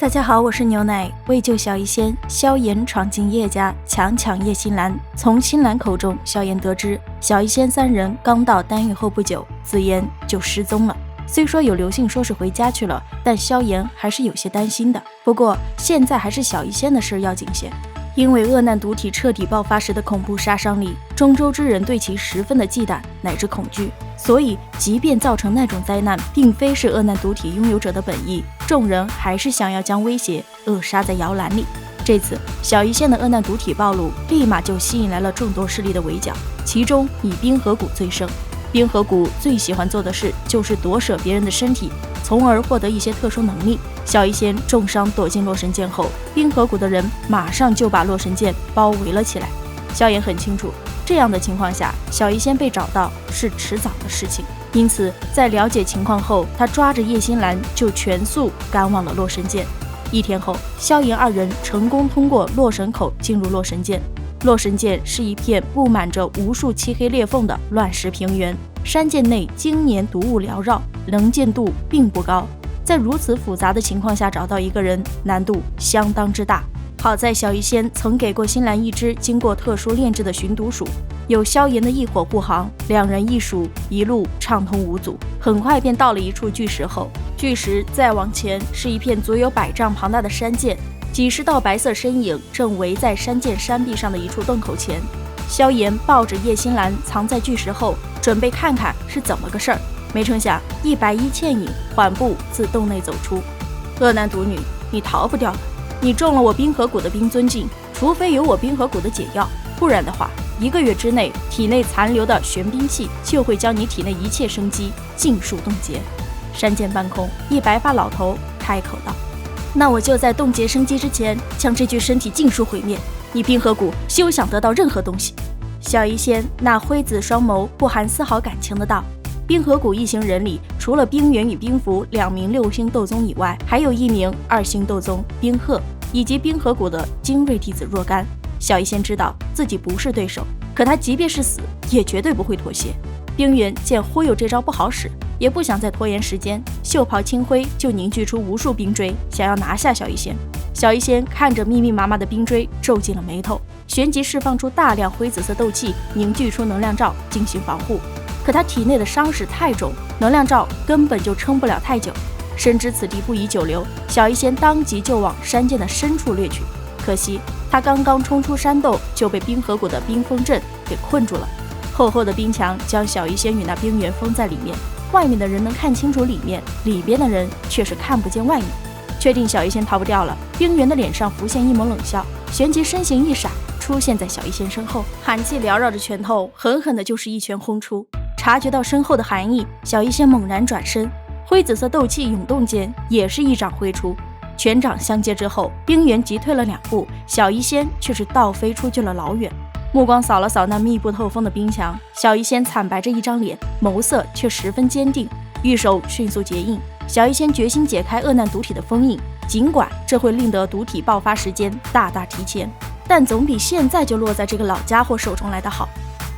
大家好，我是牛奶。为救小医仙，萧炎闯进叶家，强抢叶心兰。从心兰口中，萧炎得知小医仙三人刚到丹域后不久，紫妍就失踪了。虽说有流信说是回家去了，但萧炎还是有些担心的。不过现在还是小医仙的事要紧些，因为恶难毒体彻底爆发时的恐怖杀伤力，中州之人对其十分的忌惮乃至恐惧。所以即便造成那种灾难并非是恶难毒体拥有者的本意，众人还是想要将威胁扼杀在摇篮里。这次小医仙的恶难毒体暴露，立马就吸引来了众多势力的围剿，其中以冰河谷最盛。冰河谷最喜欢做的事就是夺舍别人的身体，从而获得一些特殊能力。小医仙重伤躲进洛神剑后，冰河谷的人马上就把洛神剑包围了起来。萧炎很清楚，这样的情况下，小医仙被找到是迟早的事情，因此在了解情况后，他抓着叶心兰就全速赶往了洛神剑。一天后，萧炎二人成功通过洛神口进入洛神剑。洛神剑是一片布满着无数漆黑裂缝的乱石平原，山涧内经年毒雾缭绕，能见度并不高。在如此复杂的情况下找到一个人，难度相当之大。好在小医仙曾给过心兰一只经过特殊炼制的寻毒鼠，有萧炎的异火护航，两人一鼠一路畅通无阻。很快便到了一处巨石后，巨石再往前是一片足有100丈庞大的山涧，几十道白色身影正围在山涧山壁上的一处洞口前。萧炎抱着叶心兰藏在巨石后，准备看看是怎么个事儿。没成想，一白衣倩影缓步自洞内走出。恶难毒女，你逃不掉了。你中了我冰河谷的冰尊镜，除非有我冰河谷的解药，不然的话，1个月之内体内残留的玄冰气就会将你体内一切生机尽数冻结。山涧半空，一白发老头开口道：那我就在冻结生机之前，将这具身体尽数毁灭。你冰河谷休想得到任何东西。小医仙那灰紫双眸不含丝毫感情的道：冰河谷一行人里，除了冰原与冰符2名6星斗宗以外，还有1名2星斗宗冰鹤，以及冰河谷的精锐弟子若干。小医仙知道自己不是对手，可他即便是死，也绝对不会妥协。冰原见忽悠这招不好使，也不想再拖延时间，袖袍轻挥就凝聚出无数冰锥，想要拿下小医仙。小医仙看着密密麻麻的冰锥，皱紧了眉头，旋即释放出大量灰紫色斗气，凝聚出能量罩进行防护。可他体内的伤势太重，能量罩根本就撑不了太久。深知此地不宜久留，小医仙当即就往山涧的深处掠去。可惜他刚刚冲出山洞，就被冰河谷的冰封阵给困住了。厚厚的冰墙将小医仙与那冰原封在里面，外面的人能看清楚里面，里边的人却是看不见外面。确定小医仙逃不掉了，冰原的脸上浮现一抹冷笑，旋即身形一闪，出现在小医仙身后，寒气缭绕着拳头，狠狠的就是一拳轰出。察觉到身后的寒意，小医仙猛然转身，灰紫色斗气涌动间，也是一掌挥出。拳掌相接之后，冰原急退了2步，小医仙却是倒飞出去了老远。目光扫了扫那密不透风的冰墙，小医仙惨白着一张脸，眸色却十分坚定，玉手迅速结印。小医仙决心解开恶难毒体的封印，尽管这会令得毒体爆发时间大大提前，但总比现在就落在这个老家伙手中来得好。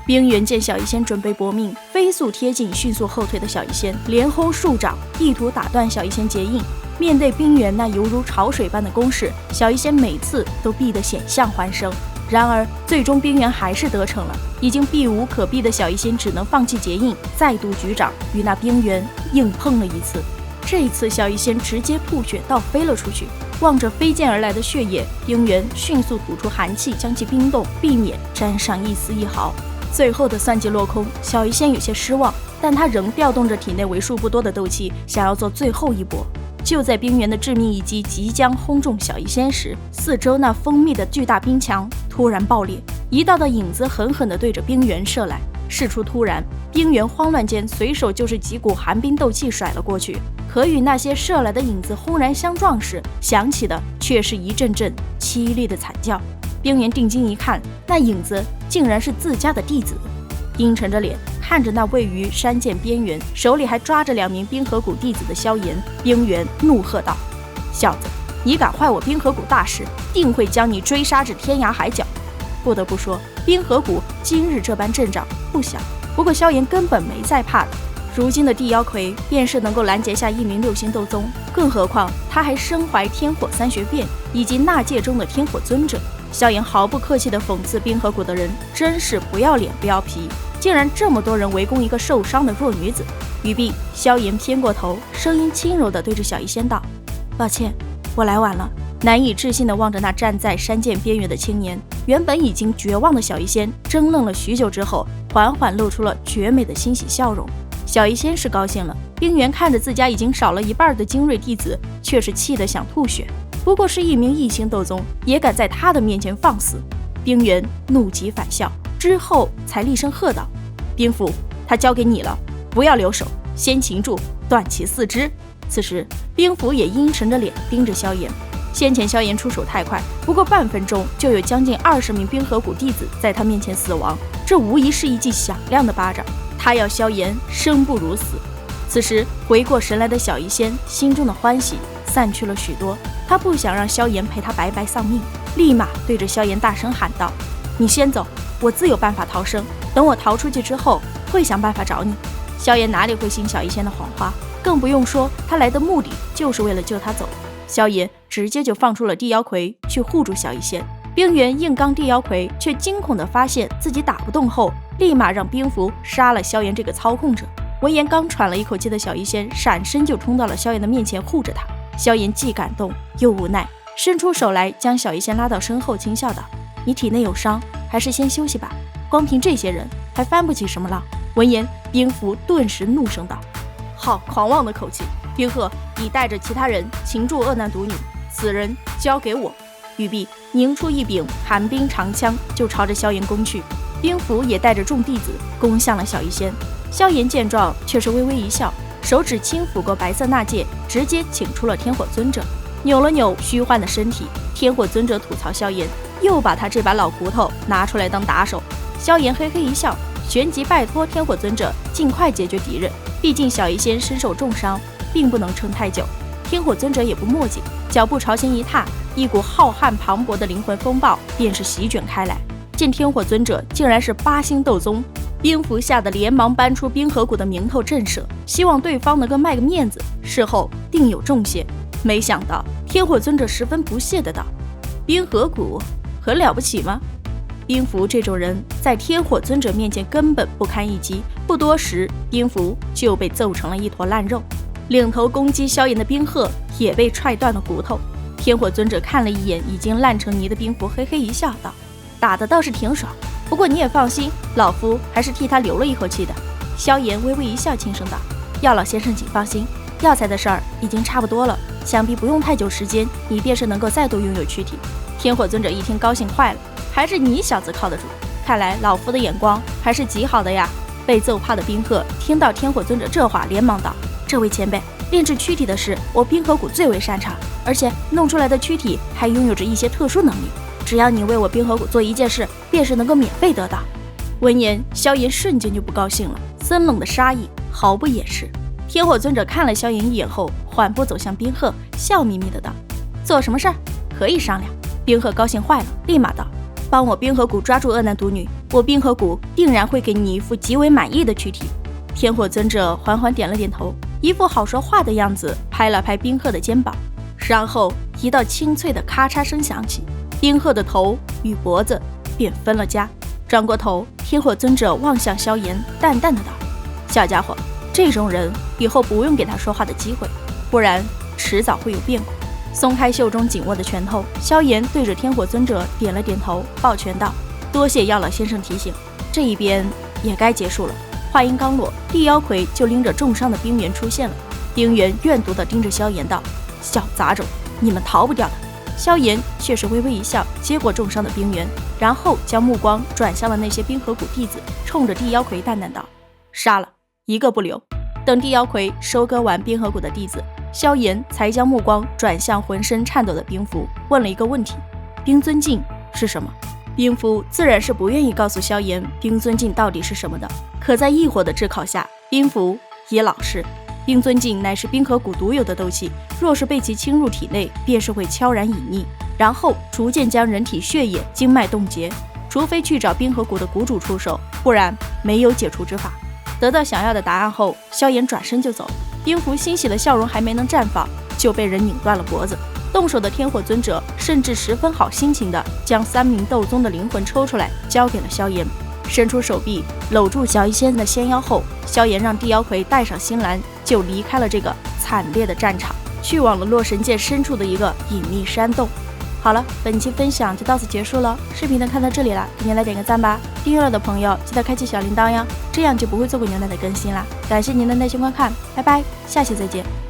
冰原见小医仙准备搏命，飞速贴近迅速后退的小医仙，连轰数掌，意图打断小医仙结印。面对冰原那犹如潮水般的攻势，小医仙每次都避得险象环生。然而最终冰原还是得逞了，已经避无可避的小医仙只能放弃结印，再度举掌与那冰原硬碰了一次。这一次小医仙直接吐血倒飞了出去，望着飞溅而来的血液，冰原迅速吐出寒气将其冰冻，避免沾上一丝一毫。最后的算计落空，小医仙有些失望，但他仍调动着体内为数不多的斗气，想要做最后一搏。就在冰原的致命一击即将轰中小医仙时，四周那封密的巨大冰墙突然爆裂，一道道影子狠狠地对着冰原射来。事出突然，冰原慌乱间随手就是几股寒冰斗气甩了过去，可与那些射来的影子轰然相撞时，响起的却是一阵阵凄厉的惨叫。冰原定睛一看，那影子竟然是自家的弟子。阴沉着脸看着那位于山涧边缘，手里还抓着2名冰河谷弟子的萧炎，冰原怒喝道：小子，你敢坏我冰河谷大事，定会将你追杀至天涯海角。不得不说，冰河谷今日这般阵仗不小，不过萧炎根本没在怕的，如今的地妖魁便是能够拦截下1名6星斗宗，更何况他还身怀天火3学变以及纳戒中的天火尊者。萧炎毫不客气地讽刺冰河谷的人真是不要脸不要皮，竟然这么多人围攻一个受伤的弱女子。语毕，萧炎偏过头，声音轻柔地对着小医仙道：“抱歉，我来晚了。”难以置信地望着那站在山涧边缘的青年，原本已经绝望的小医仙怔愣了许久之后，缓缓露出了绝美的欣喜笑容。小医仙是高兴了，冰原看着自家已经少了一半的精锐弟子，却是气得想吐血。不过是1名1星斗宗，也敢在他的面前放肆。冰原怒极反笑，之后才厉声喝道：“冰符，他交给你了，不要留手，先擒住，断其四肢。”此时冰符也阴沉着脸盯着萧炎。先前萧炎出手太快，不过半分钟就有将近20名冰河谷弟子在他面前死亡，这无疑是一记响亮的巴掌。他要萧炎生不如死。此时回过神来的小医仙心中的欢喜散去了许多，他不想让萧炎陪他白白丧命，立马对着萧炎大声喊道：“你先走，我自有办法逃生，等我逃出去之后会想办法找你。”萧炎哪里会信小医仙的谎话，更不用说他来的目的就是为了救他走。萧炎直接就放出了地妖魁去护住小医仙。冰原硬刚地妖魁，却惊恐地发现自己打不动后，立马让冰符杀了萧炎这个操控者。闻言刚喘了一口气的小医仙闪身就冲到了萧炎的面前护着他。萧炎既感动又无奈，伸出手来将小医仙拉到身后，轻笑道：“你体内有伤，还是先休息吧，光凭这些人还翻不起什么浪。”闻言冰符顿时怒声道：“好狂妄的口气！冰鹤，你带着其他人擒住恶难毒女，此人交给我。”语毕，凝出一柄寒冰长枪就朝着萧炎攻去。冰符也带着众弟子攻向了小医仙。萧炎见状却是微微一笑，手指轻抚过白色纳戒，直接请出了天火尊者，扭了扭虚幻的身体。天火尊者吐槽萧炎又把他这把老骨头拿出来当打手。萧炎嘿嘿一笑，旋即拜托天火尊者尽快解决敌人，毕竟小医仙身受重伤，并不能撑太久。天火尊者也不墨迹，脚步朝前一踏，一股浩瀚磅礴的灵魂风暴便是席卷开来。见天火尊者竟然是8星斗宗，冰符吓得连忙搬出冰河谷的名头震慑，希望对方能够卖个面子，事后定有重谢。没想到天火尊者十分不屑的道：“冰河谷很了不起吗？冰符这种人在天火尊者面前根本不堪一击，不多时冰符就被揍成了一坨烂肉。”领头攻击萧炎的冰鹤也被踹断了骨头。天火尊者看了一眼已经烂成泥的冰符，嘿嘿一笑道：“打的倒是挺爽，不过你也放心，老夫还是替他留了一口气的。”萧炎微微一笑，轻声道：“药老先生请放心，药材的事儿已经差不多了，想必不用太久时间，你便是能够再度拥有躯体。”天火尊者一听高兴坏了：“还是你小子靠得住，看来老夫的眼光还是极好的呀。”被揍怕的冰鹤听到天火尊者这话，连忙道：“这位前辈，炼制躯体的事我冰河谷最为擅长，而且弄出来的躯体还拥有着一些特殊能力，只要你为我冰河谷做一件事，便是能够免费得到。”闻言，萧炎瞬间就不高兴了，森冷的杀意毫不掩饰。天火尊者看了萧炎一眼后，缓步走向冰鹤，笑眯眯的道：“做什么事儿？可以商量。”冰鹤高兴坏了，立马道：“帮我冰河谷抓住恶难毒女，我冰河谷定然会给你一副极为满意的躯体。”天火尊者缓缓点了点头，一副好说话的样子，拍了拍冰鹤的肩膀，然后一道清脆的咔嚓声响起，冰鹤的头与脖子便分了家。转过头，天火尊者望向萧炎，淡淡的道：“小家伙，这种人以后不用给他说话的机会，不然迟早会有变故。”松开袖中紧握的拳头，萧炎对着天火尊者点了点头，抱拳道：“多谢药老先生提醒，这一边也该结束了。”话音刚落，地妖魁就拎着重伤的冰原出现了。冰原怨毒地盯着萧炎道：“小杂种，你们逃不掉的。”萧炎却是微微一笑，接过重伤的冰原，然后将目光转向了那些冰河谷弟子，冲着地妖魁淡淡道：“杀了，一个不留。”等地妖魁收割完冰河谷的弟子，萧炎才将目光转向浑身颤抖的冰符，问了一个问题：“冰尊境是什么？”冰符自然是不愿意告诉萧炎冰尊境到底是什么的，可在异火的炙烤下，冰符也老实。冰尊境乃是冰河谷独有的斗气，若是被其侵入体内，便是会悄然隐匿，然后逐渐将人体血液经脉冻结，除非去找冰河谷的谷主出手，不然没有解除之法。得到想要的答案后，萧炎转身就走。冰狐欣喜的笑容还没能绽放，就被人拧断了脖子。动手的天火尊者甚至十分好心情的将3名斗宗的灵魂抽出来，交给了萧炎，伸出手臂搂住小医仙的纤腰后，萧炎让地妖魁带上星兰，就离开了这个惨烈的战场，去往了洛神界深处的一个隐秘山洞。好了，本期分享就到此结束了。视频呢看到这里了，赶紧来点个赞吧！订阅了的朋友记得开启小铃铛呀，这样就不会错过牛奶的更新啦。感谢您的耐心观看，拜拜，下期再见。